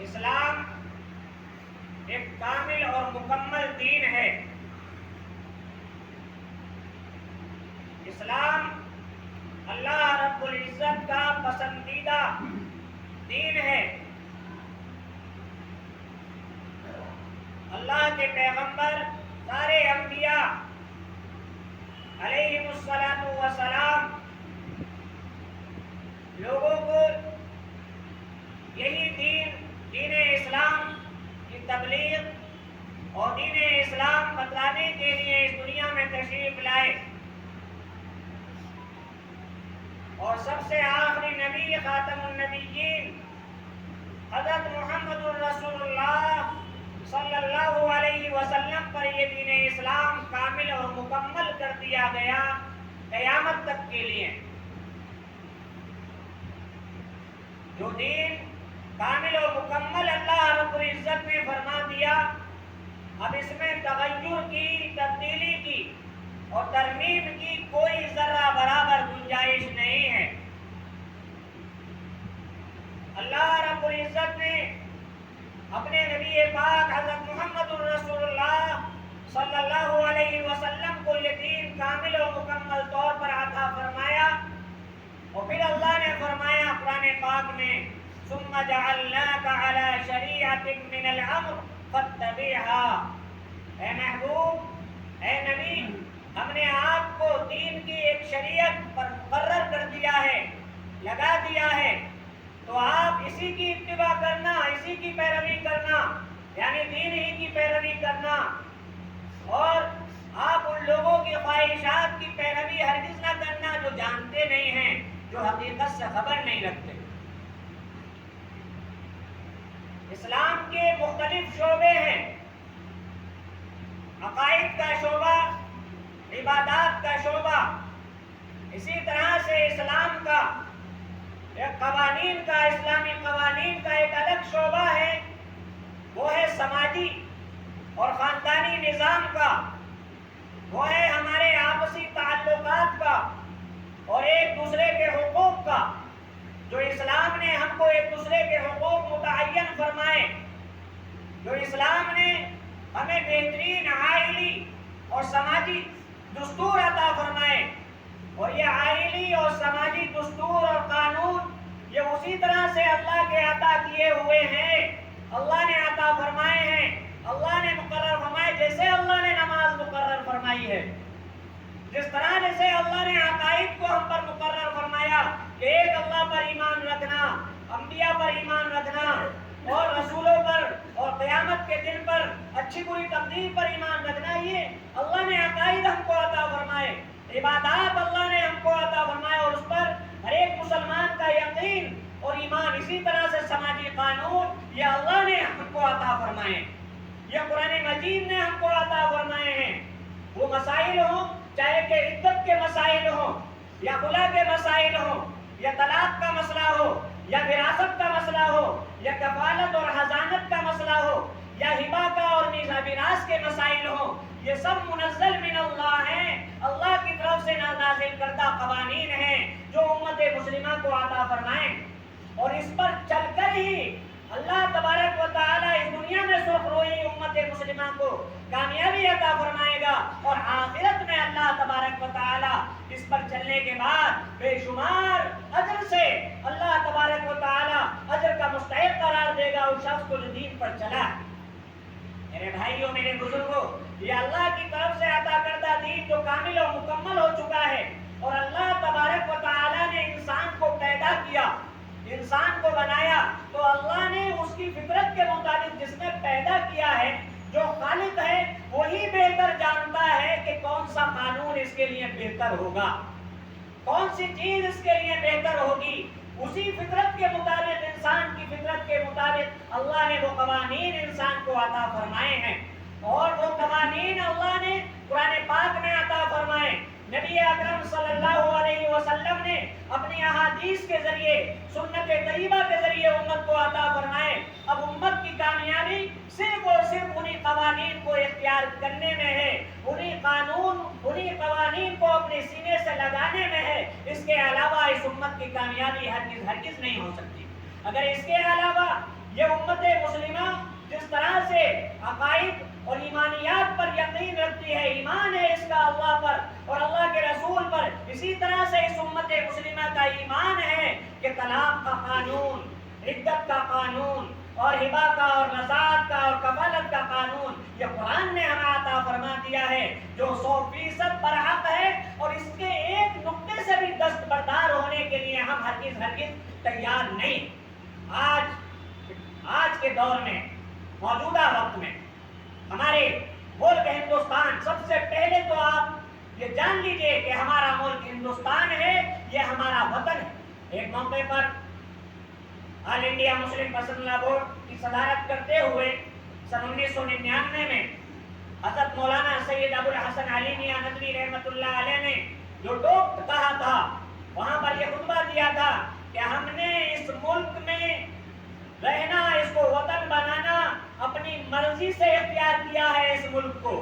اسلام ایک کامل اور مکمل دین ہے۔ اسلام اللہ رب العزت کا پسندیدہ دین ہے۔ اللہ کے پیغمبر سارے انبیاء علیہم الصلاۃ والسلام لوگوں کو یہی دین اسلام کی تبلیغ اور دین اسلام بتلانے کے لیے اس دنیا میں تشریف لائے، اور سب سے آخری نبی خاتم النبیین حضرت محمد الرسول اللہ صلی اللہ علیہ وسلم پر یہ دین اسلام کامل اور مکمل کر دیا گیا قیامت تک کے لیے۔ جو دین کامل و مکمل اللہ رب العزت نے فرما دیا، اب اس میں تغیر کی، تبدیلی کی اور ترمیم کی کوئی ذرہ برابر گنجائش نہیں ہے۔ اللہ رب العزت نے اپنے نبی پاک حضرت محمد الرسول اللہ صلی اللہ علیہ وسلم کو یہ دین کامل و مکمل طور پر عطا فرمایا، اور پھر اللہ نے فرمایا قرآن پاک میں ثم جعلناک علی شریعۃ من الامر فاتبعها۔ اے محبوب، اے نبی، ہم نے آپ کو دین کی ایک شریعت پر مقرر کر دیا ہے، لگا دیا ہے، تو آپ اسی کی اتباع کرنا، اسی کی پیروی کرنا، یعنی دین ہی کی پیروی کرنا، اور آپ ان لوگوں کی خواہشات کی پیروی ہرگز نہ کرنا جو جانتے نہیں ہیں، جو حقیقت سے خبر نہیں رکھتے۔ اسلام کے مختلف شعبے ہیں، عقائد کا شعبہ، عبادات کا شعبہ، اسی طرح سے اسلام کا ایک قوانین کا، اسلامی قوانین کا ایک الگ شعبہ ہے، وہ ہے سماجی اور خاندانی نظام کا، وہ ہے ہمارے آپسی تعلقات کا اور ایک دوسرے کے حقوق کا، جو اسلام نے ہم کو ایک دوسرے کے حقوق متعین فرمائے، جو اسلام نے ہمیں بہترین عائلی اور سماجی دستور عطا فرمائے، اور یہ عائلی اور سماجی دستور اور قانون یہ اسی طرح سے اللہ کے عطا کیے ہوئے ہیں، اللہ نے عطا فرمائے ہیں، اللہ نے مقرر فرمائے، جیسے اللہ نے نماز مقرر فرمائی ہے، جس طرح جیسے اللہ نے عقائد کو ہم پر مقرر فرمایا کہ ایک اللہ پر ایمان رکھنا، انبیاء پر ایمان رکھنا، اور رسولوں پر اور قیامت کے دن پر اچھی بری تقدیر پر ایمان رکھنا، یہ اللہ نے عقائد ہم کو عطا فرمائے، عبادات اللہ نے ہم کو عطا فرمائے، اور اس پر ہر ایک مسلمان کا یقین اور ایمان، اسی طرح سے سماجی قانون یہ اللہ نے ہم کو عطا فرمائے، یہ قرآن مجید نے ہم کو عطا فرمائے ہیں۔ وہ مسائل ہوں، چاہے کہ عدت کے مسائل ہوں، یا خلا کے مسائل ہوں، یا طلاق کا مسئلہ ہو، یا وراثت کا مسئلہ ہو، یا کفالت اور حضانت کا مسئلہ ہو، یا ہبہ کا اور میراث کے مسائل ہوں، یہ سب منزل من اللہ ہیں، اللہ کی طرف سے نازل کردہ قوانین ہیں جو امت مسلمہ کو عطا فرمائیں، اور اس پر چل کر ہی اللہ تبارک و تعالی اس دنیا میں سرخ روئی امت مسلمہ کو کامیابی عطا فرمائے گا، اور آخرت میں اللہ تبارک و تعالی اس پر چلنے کے بعد بے شمار اجر سے اللہ تبارک و تعالی اجر کا مستحق قرار دے گا اس شخص کو جو دین پر چلا۔ میرے بھائیوں، میرے بزرگوں، یہ اللہ کی طرف سے عطا کردہ دین جو کامل و مکمل ہو چکا ہے، اور اللہ تبارک و تعالی نے انسان کو پیدا کیا، انسان کو بنایا، تو اللہ نے اس کی فطرت کے مطابق جس نے پیدا کیا ہے، جو خالق ہے وہی بہتر جانتا ہے کہ کون سا قانون اس کے لیے بہتر ہوگا، کون سی چیز اس کے لیے بہتر ہوگی، اسی فطرت کے مطابق، انسان کی فطرت کے مطابق اللہ نے وہ قوانین انسان کو عطا فرمائے ہیں، اور وہ قوانین اللہ نے قرآن پاک میں عطا فرمائے، نبی اکرم صلی اللہ علیہ وسلم نے اپنی احادیث کے ذریعے، سنت طیبہ کے ذریعے امت کو عطا فرمائے۔ اب امت کی کامیابی صرف اور صرف انہی قوانین کو اختیار کرنے میں ہے، انہی قوانین کو اپنے سینے سے لگانے میں ہے، اس کے علاوہ اس امت کی کامیابی ہرگز نہیں ہو سکتی۔ اگر اس کے علاوہ یہ امت مسلمہ جس طرح سے عقائد اور ایمانیات پر یقین رکھتی ہے، ایمان ہے اس کا اللہ پر اور اللہ کے رسول پر، اسی طرح سے اس امت مسلمہ کا ایمان ہے کہ طلاق کا قانون، عدت کا قانون اور ہبہ کا اور رضاعت کا اور کفالت کا قانون یہ قرآن نے ہمیں عطا فرما دیا ہے، جو 100% برحق ہے، اور اس کے ایک نقطے سے بھی دستبردار ہونے کے لیے ہم ہرگز تیار نہیں۔ آج کے دور میں، موجودہ وقت میں ہمارے ملک ہندوستان، سب سے پہلے تو آپ یہ جان لیجئے کہ ہمارا ملک ہندوستان ہے، یہ ہمارا وطن ہے۔ ایک موقع پر آل انڈیا مسلم پرسنل لا بورڈ کی صدارت کرتے ہوئے سن 1999 میں حضرت مولانا سید ابو الحسن علی میاں ندوی رحمۃ اللہ علیہ نے جو ٹوک کہا تھا، وہاں پر یہ خطبہ دیا تھا کہ ہم نے اس ملک میں رہنا، اس کو وطن بنانا اپنی مرضی سے اختیار کیا ہے۔ اس ملک کو،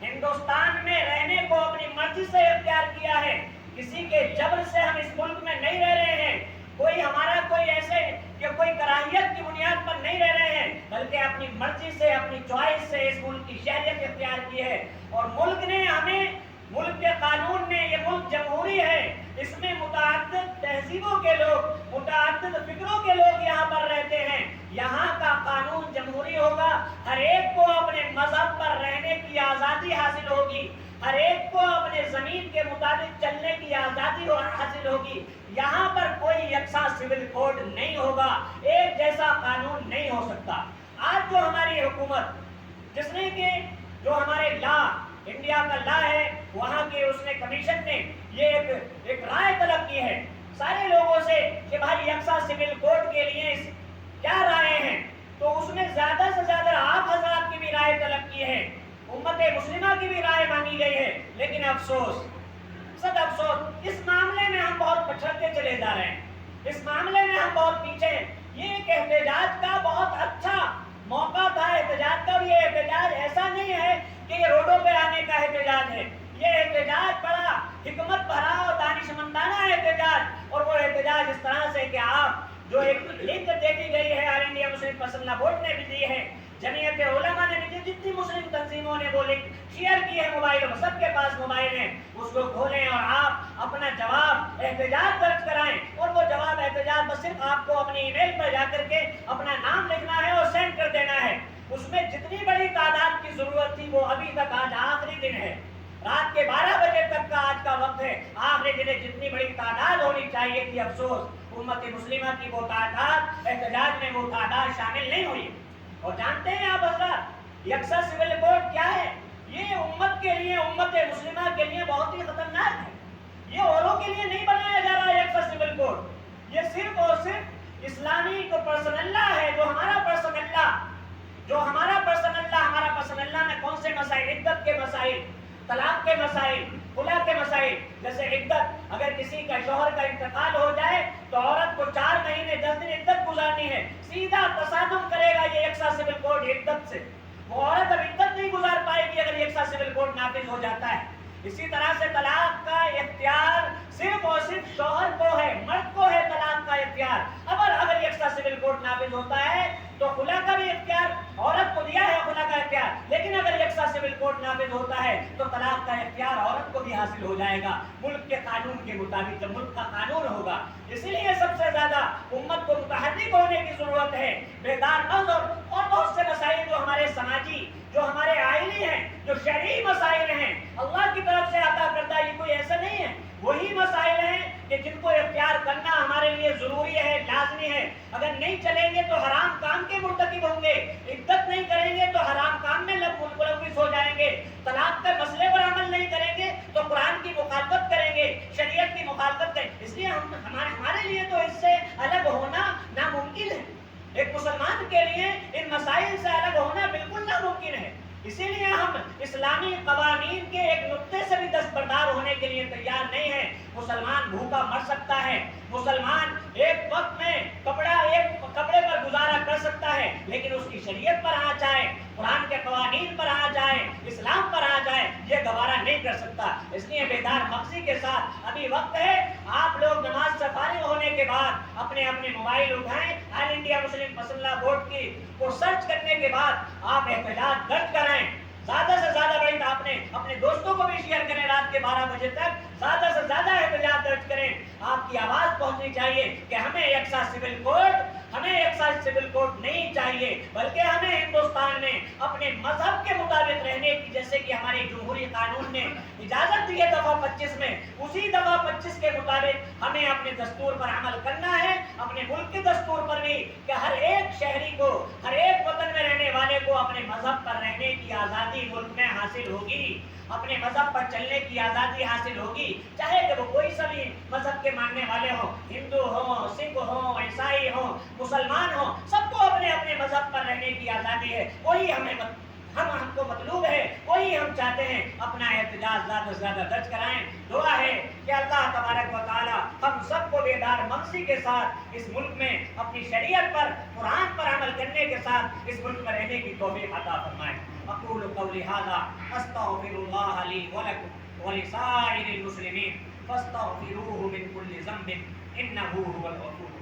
ہندوستان میں رہنے کو اپنی مرضی سے اختیار کیا ہے، کسی کے جبر سے ہم اس ملک میں نہیں رہ رہے ہیں، کوئی ایسے کہ کوئی کراہیت کی بنیاد پر نہیں رہ رہے ہیں، بلکہ اپنی مرضی سے، اپنی چوائس سے اس ملک کی شہریت اختیار کی ہے۔ اور ملک نے ہمیں، ملک کے قانون میں، یہ ملک جمہوری ہے، اس میں متعدد تہذیبوں کے لوگ، متعدد فکروں کے لوگ یہاں پر رہتے ہیں۔ یہاں کا قانون جمہوری ہوگا، ہر ایک کو اپنے مذہب پر رہنے کی آزادی حاصل ہوگی، ہر ایک کو اپنے زمین کے مطابق چلنے کی آزادی حاصل ہوگی۔ یہاں پر کوئی یکساں سول کوڈ نہیں ہوگا، ایک جیسا قانون نہیں ہو سکتا۔ آج جو ہماری حکومت، جس نے کہ جو ہمارے لا، انڈیا کا لا ہے، وہاں کے اس نے کمیشن نے یہ ایک رائے طلب کی ہے سارے لوگوں سے کہ بھائی یکساں سول کوڈ کے لیے کیا رائے ہیں، تو اس میں زیادہ سے زیادہ آپ حضرات کی بھی رائے طلب کی ہے، امت مسلمہ کی بھی رائے مانگی گئی ہے، لیکن افسوس، سب افسوس، اس معاملے میں ہم بہت پچھڑتے چلے جا رہے ہیں، اس معاملے میں ہم بہت پیچھے ہیں۔ یہ ایک احتجاج کا بہت اچھا موقع تھا، احتجاج کا بھی، یہ احتجاج ایسا نہیں ہے کہ یہ روڈوں پہ آنے کا احتجاج ہے، یہ احتجاج بڑا حکمت بھرا اور دانشمندانہ احتجاج، اور وہ احتجاج اس طرح سے کہ آپ جو ایک لنک دیکھی گئی ہے، آل انڈیا مسلم پرسنل لا بورڈ نے بھی دی ہے، جمعیت علماء نے بھی، جتنی مسلم تنظیموں نے وہ لنک شیئر کی ہے موبائل میں، سب کے پاس موبائل ہیں، اس کو کھولیں اور آپ اپنا جواب احتجاج درج کرائیں، اور وہ جواب احتجاج بس صرف آپ کو اپنی ای میل پر جا کر کے اپنا نام لکھنا ہے اور سینڈ کر دینا ہے۔ اس میں جتنی بڑی تعداد کی ضرورت تھی وہ ابھی تک، آج آخری دن ہے، رات کے 12 بجے تک کا آج کا وقت ہے، آخری دن جتنی بڑی تعداد ہونی چاہیے تھی، افسوس امت مسلمہ کی وہ تعداد، احتجاج میں وہ تعداد شامل نہیں ہوئی۔ اور جانتے ہیں آپ حضرات، یکساں سول کوڈ کیا ہے؟ یہ امت کے لیے، امت مسلمہ کے لیے بہت ہی خطرناک ہے۔ یہ اوروں کے لیے نہیں بنایا جا رہا ہے یکساں سول کوڈ، یہ صرف اور صرف اسلامی کو پرسنل لا ہے، جو ہمارا پرسنل لا، ہمارا پرسنل لا میں کون سے مسائل، عدت کے مسائل، طلاق کے مسائل، خلا کے مسائل، جیسے عدت، اگر کسی کا شوہر کا انتقال ہو جائے تو عورت کو 4 مہینے 10 دن عدت گزارنی ہے، سیدھا تصادم کرے گا یہ یکساں سول کوڈ عدت سے، وہ عورت اب عدت نہیں گزار پائے گی اگر یکساں سول کوڈ نافذ ہو جاتا ہے۔ اسی طرح سے طلاق کا اختیار صرف اور صرف شوہر کو ہے، مرد کو ہے طلاق کا اختیار، اگر یکساں سول کوڈ نافذ ہوتا ہے تو خلا کا بھی اختیار عورت کو دیا ہے، خلا کا اختیار، لیکن اگر یکساں سول کوڈ نافذ ہوتا ہے تو طلاق کا اختیار عورت کو بھی حاصل ہو جائے گا، ملک کے قانون کے مطابق، جب ملک کا قانون ہوگا۔ اسی لیے سب سے زیادہ امت کو متحرک ہونے کی ضرورت ہے، بیدار مند، اور بہت سے مسائل جو ہمارے سماجی، جو ہمارے آئینی ہیں، جو شرعی مسائل ہیں، اللہ کی طرف سے عطا کردہ، یہ کوئی ایسا نہیں ہے، وہی مسائل ہیں کہ جن کو اختیار کرنا ہمارے لیے ضروری ہے، لازمی ہے۔ اگر نہیں چلیں گے تو حرام کام کے مرتکب ہوں گے، عدت نہیں کریں گے تو حرام کام میں ملوث ہو جائیں گے، طلاق کے مسئلے پر عمل نہیں کریں گے تو قرآن کی مخالفت کریں گے، شریعت کی مخالفت کریں گے۔ اس لیے ہمارے لیے تو اس سے الگ ہونا ناممکن ہے، ایک مسلمان کے لیے ان مسائل سے الگ ہونا بالکل ناممکن ہے۔ اسی لیے ہم اسلامی قوانین کے ایک نقطے سے بھی دستبردار ہونے کے لیے تیار نہیں ہیں۔ مسلمان بھوکا مر سکتا ہے، مسلمان ایک وقت میں کپڑے پر گزارا کر سکتا ہے، لیکن اس کی شریعت پر آ جائے، قرآن کے قوانین پر آ جائے، اسلام پر آ جائے، یہ گوارا نہیں کر سکتا۔ اس لیے بیدار مغزی کے ساتھ ابھی وقت ہے، آپ لوگ نماز سے فارغ ہونے کے بعد اپنے اپنے موبائل اٹھائیں، آل انڈیا مسلم مسلح بورڈ کی کو سرچ کرنے کے بعد آپ احتجاج درج کرائیں، زیادہ سے زیادہ بڑی آپ نے اپنے دوستوں کو بھی شیئر کریں، رات کے 12 بجے تک زیادہ سے زیادہ احتجاج درج کریں، آپ کی آواز پہنچنی چاہیے کہ ہمیں یکساں سول کوڈ نہیں چاہیے، بلکہ ہمیں ہندوستان میں اپنے مذہب کے مطابق رہنے کی، جیسے کہ ہماری جمہوری قانون نے اجازت دی ہے دفعہ 25 میں، اسی دفعہ 25 کے مطابق ہمیں اپنے دستور پر عمل کرنا ہے، اپنے ملک کے دستور پر بھی، کہ ہر ایک شہری کو، ہر ایک وطن میں رہنے والے کو اپنے مذہب پر رہنے کی آزادی ملک میں حاصل ہوگی، اپنے مذہب پر چلنے کی آزادی حاصل ہوگی، چاہے کہ وہ کوئی سا بھی مذہب کے ماننے والے ہوں، ہندو ہوں، سکھ ہوں، عیسائی ہوں، مسلمان ہوں، سب کو اپنے اپنے مذہب پر رہنے کی آزادی ہے، وہی ہم کو مطلوب ہے، وہی ہم چاہتے ہیں، اپنا احتجاج زیادہ سے زیادہ درج کرائیں۔ دعا ہے کہ اللہ تبارک و تعالی ہم سب کو بیدار مغزی کے ساتھ اس ملک میں اپنی شریعت پر، قرآن پر عمل کرنے کے ساتھ اس ملک میں رہنے کی توفیق عطا فرمائے۔ اقول قولی ھذا استغفر اللہ لی ولکم ولسائر المسلمین فاستغفروہ من کل ذنب انہ هو الغفور